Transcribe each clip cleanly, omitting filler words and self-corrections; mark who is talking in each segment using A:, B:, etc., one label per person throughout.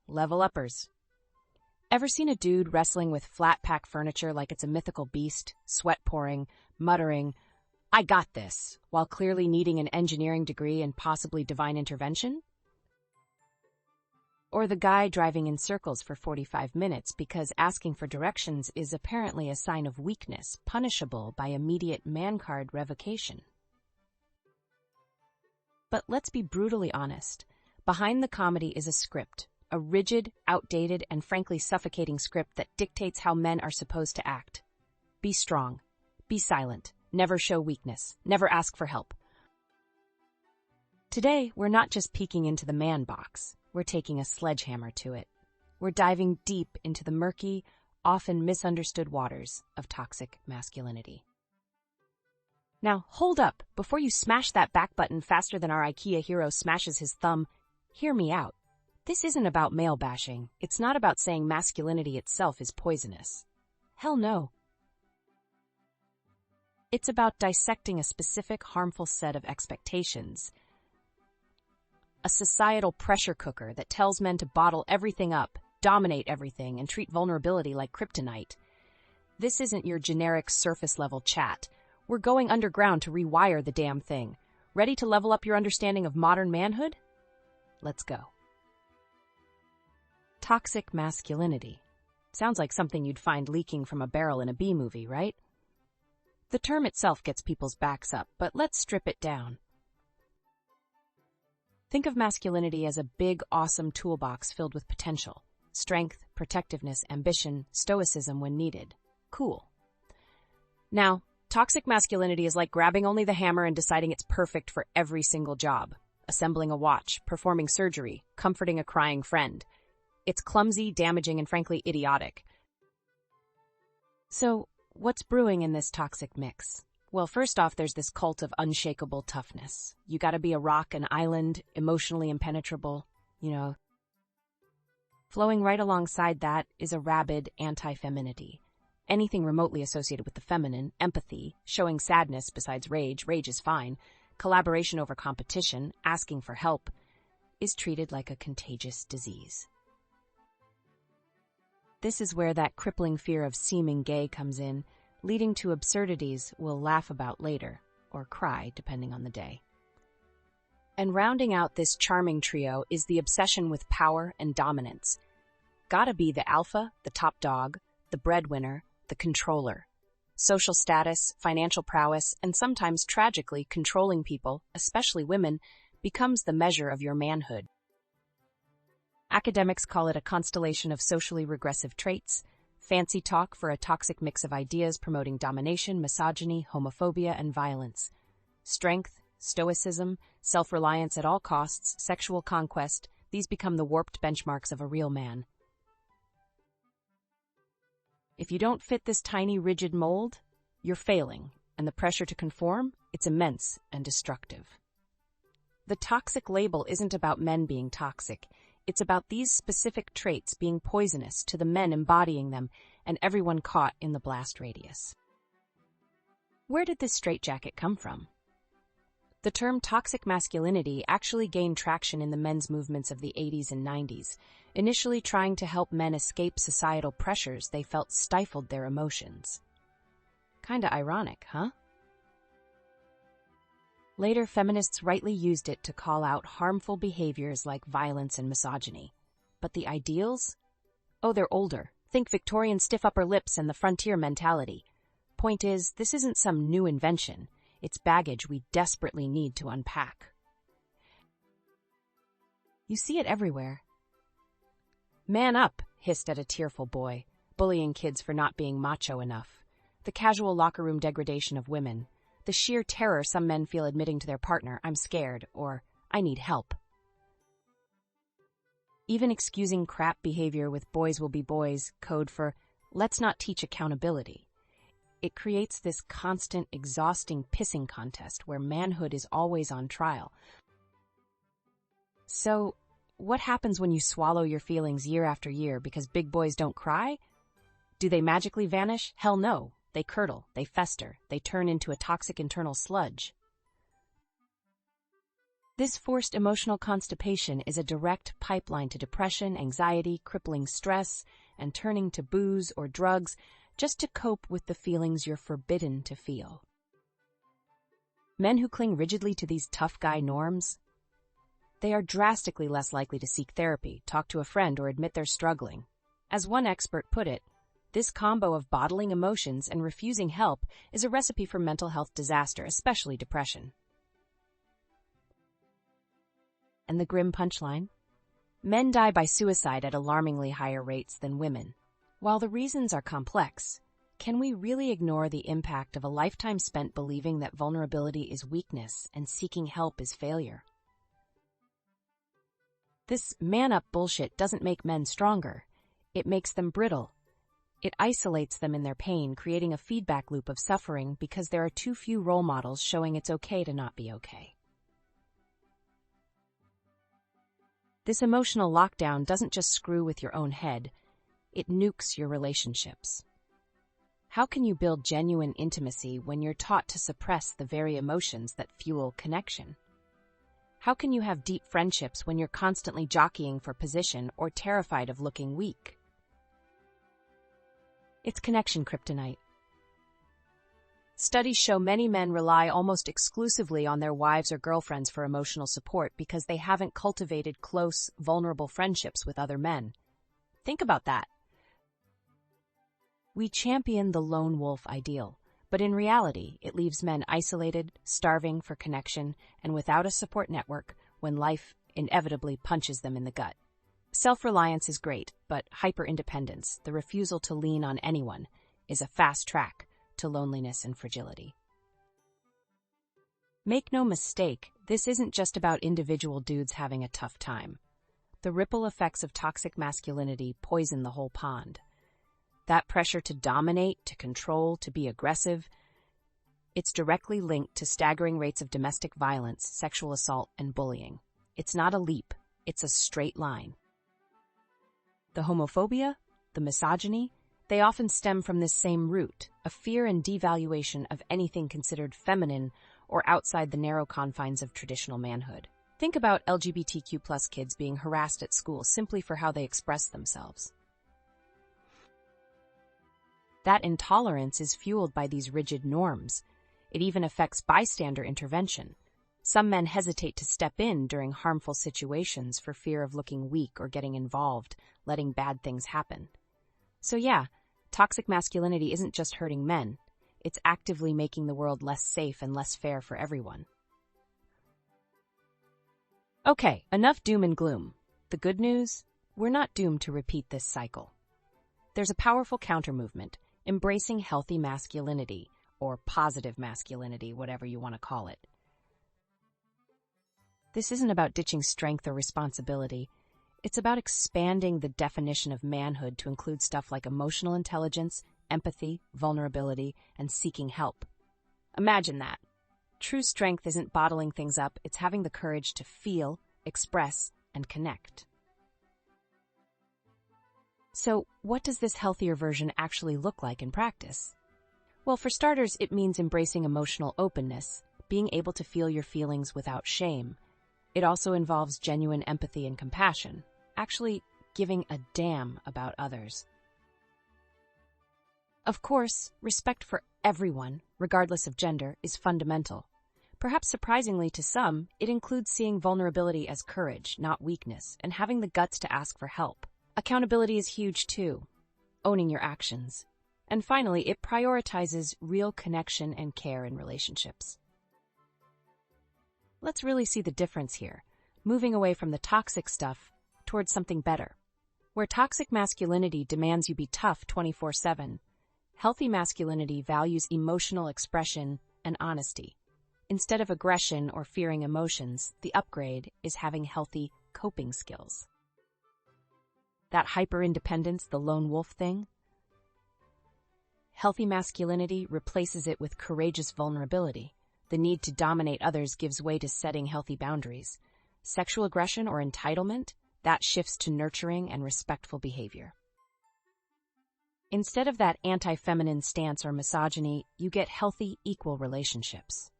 A: level uppers. Ever seen a dude wrestling with flat-pack furniture like it's a mythical beast, sweat pouring, muttering, "I got this," while clearly needing an engineering degree and possibly divine intervention? Or the guy driving in circles for 45 minutes because asking for directions is apparently a sign of weakness, punishable by immediate man card revocation. But let's be brutally honest. Behind the comedy is a script, a rigid, outdated, and frankly suffocating script that dictates how men are supposed to act. Be strong. Be silent. Never show weakness. Never ask for help. Today, we're not just peeking into the man box. We're taking a sledgehammer to it. We're diving deep into the murky, often misunderstood waters of toxic masculinity. Now, hold up. Before you smash that back button faster than our IKEA hero smashes his thumb, hear me out. This isn't about male bashing. It's not about saying masculinity itself is poisonous. Hell no. It's about dissecting a specific harmful set of expectations. A societal pressure cooker that tells men to bottle everything up, dominate everything, and treat vulnerability like kryptonite. This isn't your generic surface-level chat. We're going underground to rewire the damn thing. Ready to level up your understanding of modern manhood? Let's go. Toxic masculinity. Sounds like something you'd find leaking from a barrel in a B-movie, right? The term itself gets people's backs up, but let's strip it down. Think of masculinity as a big, awesome toolbox filled with potential. Strength, protectiveness, ambition, stoicism when needed. Cool. Now, toxic masculinity is like grabbing only the hammer and deciding it's perfect for every single job. Assembling a watch, performing surgery, comforting a crying friend. It's clumsy, damaging, and frankly idiotic. So, what's brewing in this toxic mix? Well, first off, there's this cult of unshakable toughness. You gotta be a rock, an island, emotionally impenetrable, Flowing right alongside that is a rabid anti-femininity. Anything remotely associated with the feminine, empathy, showing sadness besides rage is fine, collaboration over competition, asking for help, is treated like a contagious disease. This is where that crippling fear of seeming gay comes in, leading to absurdities we'll laugh about later, or cry, depending on the day. And rounding out this charming trio is the obsession with power and dominance. Gotta be the alpha, the top dog, the breadwinner, the controller. Social status, financial prowess, and sometimes tragically controlling people, especially women, becomes the measure of your manhood. Academics call it a constellation of socially regressive traits, fancy talk for a toxic mix of ideas promoting domination, misogyny, homophobia, and violence. Strength, stoicism, self-reliance at all costs, sexual conquest, these become the warped benchmarks of a real man. If you don't fit this tiny, rigid mold, you're failing, and the pressure to conform, it's immense and destructive. The toxic label isn't about men being toxic. It's about these specific traits being poisonous to the men embodying them and everyone caught in the blast radius. Where did this straitjacket come from? The term toxic masculinity actually gained traction in the men's movements of the 80s and 90s, initially trying to help men escape societal pressures they felt stifled their emotions. Kinda ironic, huh? Later, feminists rightly used it to call out harmful behaviors like violence and misogyny. But the ideals? Oh, they're older. Think Victorian stiff upper lips and the frontier mentality. Point is, this isn't some new invention. It's baggage we desperately need to unpack. You see it everywhere. Man up, hissed at a tearful boy, bullying kids for not being macho enough. The casual locker room degradation of women. The sheer terror some men feel admitting to their partner, "I'm scared," or "I need help." Even excusing crap behavior with "boys will be boys" code for "let's not teach accountability." It creates this constant, exhausting pissing contest where manhood is always on trial. So, what happens when you swallow your feelings year after year because big boys don't cry? Do they magically vanish? Hell no. They curdle, they fester, they turn into a toxic internal sludge. This forced emotional constipation is a direct pipeline to depression, anxiety, crippling stress, and turning to booze or drugs just to cope with the feelings you're forbidden to feel. Men who cling rigidly to these tough guy norms, they are drastically less likely to seek therapy, talk to a friend, or admit they're struggling. As one expert put it, this combo of bottling emotions and refusing help is a recipe for mental health disaster, especially depression. And the grim punchline? Men die by suicide at alarmingly higher rates than women. While the reasons are complex, can we really ignore the impact of a lifetime spent believing that vulnerability is weakness and seeking help is failure? This man-up bullshit doesn't make men stronger. It makes them brittle. It isolates them in their pain, creating a feedback loop of suffering because there are too few role models showing it's okay to not be okay. This emotional lockdown doesn't just screw with your own head, it nukes your relationships. How can you build genuine intimacy when you're taught to suppress the very emotions that fuel connection? How can you have deep friendships when you're constantly jockeying for position or terrified of looking weak? It's connection kryptonite. Studies show many men rely almost exclusively on their wives or girlfriends for emotional support because they haven't cultivated close, vulnerable friendships with other men. Think about that. We champion the lone wolf ideal, but in reality, it leaves men isolated, starving for connection, and without a support network when life inevitably punches them in the gut. Self-reliance is great, but hyper-independence, the refusal to lean on anyone, is a fast track to loneliness and fragility. Make no mistake, this isn't just about individual dudes having a tough time. The ripple effects of toxic masculinity poison the whole pond. That pressure to dominate, to control, to be aggressive, it's directly linked to staggering rates of domestic violence, sexual assault, and bullying. It's not a leap, it's a straight line. The homophobia, the misogyny, they often stem from this same root, a fear and devaluation of anything considered feminine or outside the narrow confines of traditional manhood. Think about LGBTQ+ kids being harassed at school simply for how they express themselves. That intolerance is fueled by these rigid norms. It even affects bystander intervention. Some men hesitate to step in during harmful situations for fear of looking weak or getting involved, letting bad things happen. So yeah, toxic masculinity isn't just hurting men. It's actively making the world less safe and less fair for everyone. Okay, enough doom and gloom. The good news? We're not doomed to repeat this cycle. There's a powerful counter-movement, embracing healthy masculinity, or positive masculinity, whatever you want to call it. This isn't about ditching strength or responsibility. It's about expanding the definition of manhood to include stuff like emotional intelligence, empathy, vulnerability, and seeking help. Imagine that. True strength isn't bottling things up, it's having the courage to feel, express, and connect. So, what does this healthier version actually look like in practice? Well, for starters, it means embracing emotional openness, being able to feel your feelings without shame. It also involves genuine empathy and compassion, actually giving a damn about others. Of course, respect for everyone, regardless of gender, is fundamental. Perhaps surprisingly to some, it includes seeing vulnerability as courage, not weakness, and having the guts to ask for help. Accountability is huge too, owning your actions. And finally, it prioritizes real connection and care in relationships. Let's really see the difference here, moving away from the toxic stuff towards something better. Where toxic masculinity demands you be tough 24/7, healthy masculinity values emotional expression and honesty. Instead of aggression or fearing emotions, the upgrade is having healthy coping skills. That hyper-independence, the lone wolf thing? Healthy masculinity replaces it with courageous vulnerability. The need to dominate others gives way to setting healthy boundaries. Sexual aggression or entitlement, that shifts to nurturing and respectful behavior. Instead of that anti-feminine stance or misogyny, you get healthy, equal relationships.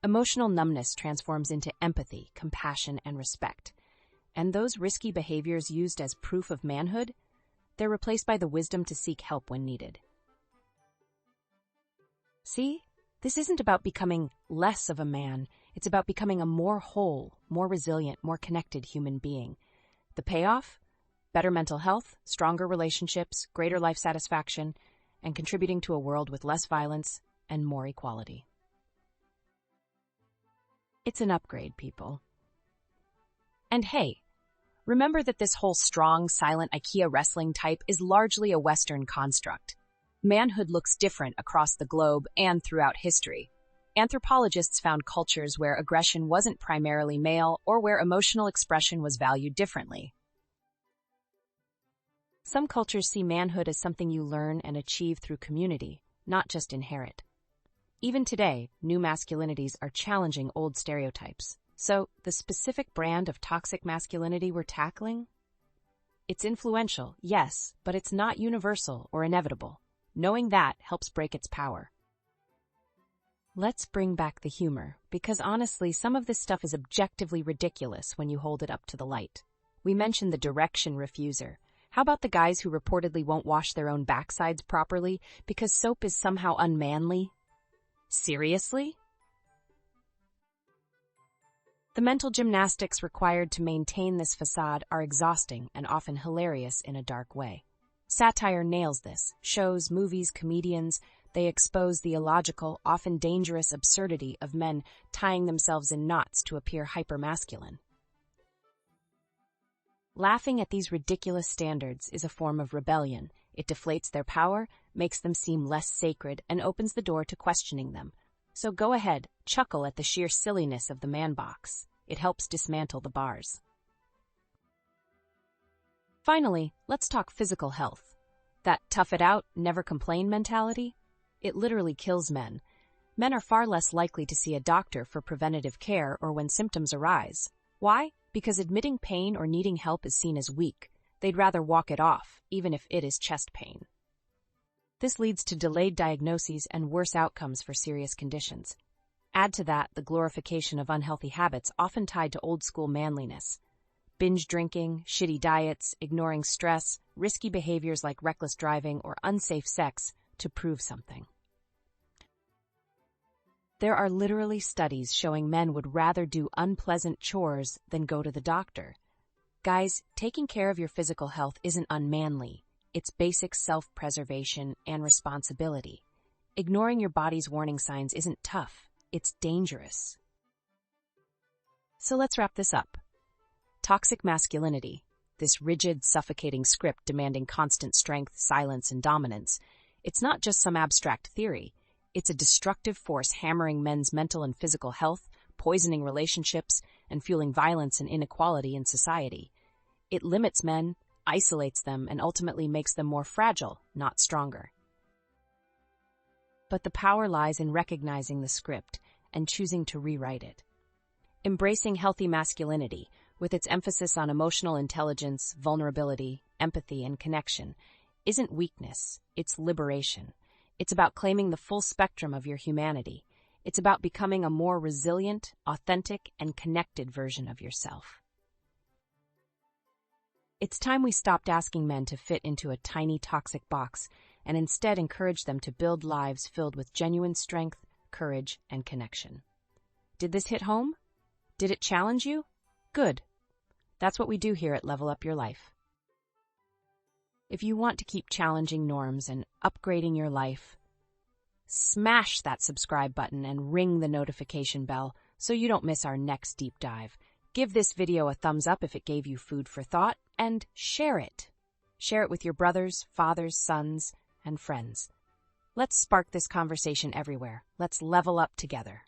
A: Emotional numbness transforms into empathy, compassion, and respect. And those risky behaviors used as proof of manhood, they're replaced by the wisdom to seek help when needed. See? This isn't about becoming less of a man. It's about becoming a more whole, more resilient, more connected human being. The payoff? Better mental health, stronger relationships, greater life satisfaction, and contributing to a world with less violence and more equality. It's an upgrade, people. And hey, remember that this whole strong, silent IKEA wrestling type is largely a Western construct. Manhood looks different across the globe and throughout history. Anthropologists found cultures where aggression wasn't primarily male or where emotional expression was valued differently. Some cultures see manhood as something you learn and achieve through community, not just inherit. Even today, new masculinities are challenging old stereotypes. So, the specific brand of toxic masculinity we're tackling? It's influential, yes, but it's not universal or inevitable. Knowing that helps break its power. Let's bring back the humor, because honestly, some of this stuff is objectively ridiculous when you hold it up to the light. We mentioned the direction refuser. How about the guys who reportedly won't wash their own backsides properly because soap is somehow unmanly? Seriously? The mental gymnastics required to maintain this facade are exhausting and often hilarious in a dark way. Satire nails this. Shows, movies, comedians, they expose the illogical, often dangerous absurdity of men tying themselves in knots to appear hypermasculine. Laughing at these ridiculous standards is a form of rebellion. It deflates their power, makes them seem less sacred, and opens the door to questioning them. So go ahead, chuckle at the sheer silliness of the man box. It helps dismantle the bars. Finally, let's talk physical health. That tough it out, never complain mentality? It literally kills men. Men are far less likely to see a doctor for preventative care or when symptoms arise. Why? Because admitting pain or needing help is seen as weak. They'd rather walk it off, even if it is chest pain. This leads to delayed diagnoses and worse outcomes for serious conditions. Add to that the glorification of unhealthy habits often tied to old-school manliness. Binge drinking, shitty diets, ignoring stress, risky behaviors like reckless driving or unsafe sex to prove something. There are literally studies showing men would rather do unpleasant chores than go to the doctor. Guys, taking care of your physical health isn't unmanly. It's basic self-preservation and responsibility. Ignoring your body's warning signs isn't tough. It's dangerous. So let's wrap this up. Toxic masculinity, this rigid, suffocating script demanding constant strength, silence, and dominance, it's not just some abstract theory. It's a destructive force hammering men's mental and physical health, poisoning relationships, and fueling violence and inequality in society. It limits men, isolates them, and ultimately makes them more fragile, not stronger. But the power lies in recognizing the script and choosing to rewrite it. Embracing healthy masculinity, with its emphasis on emotional intelligence, vulnerability, empathy, and connection, isn't weakness, it's liberation. It's about claiming the full spectrum of your humanity. It's about becoming a more resilient, authentic, and connected version of yourself. It's time we stopped asking men to fit into a tiny toxic box and instead encourage them to build lives filled with genuine strength, courage, and connection. Did this hit home? Did it challenge you? Good. That's what we do here at Level Up Your Life. If you want to keep challenging norms and upgrading your life, smash that subscribe button and ring the notification bell so you don't miss our next deep dive. Give this video a thumbs up if it gave you food for thought, and share it. Share it with your brothers, fathers, sons, and friends. Let's spark this conversation everywhere. Let's level up together.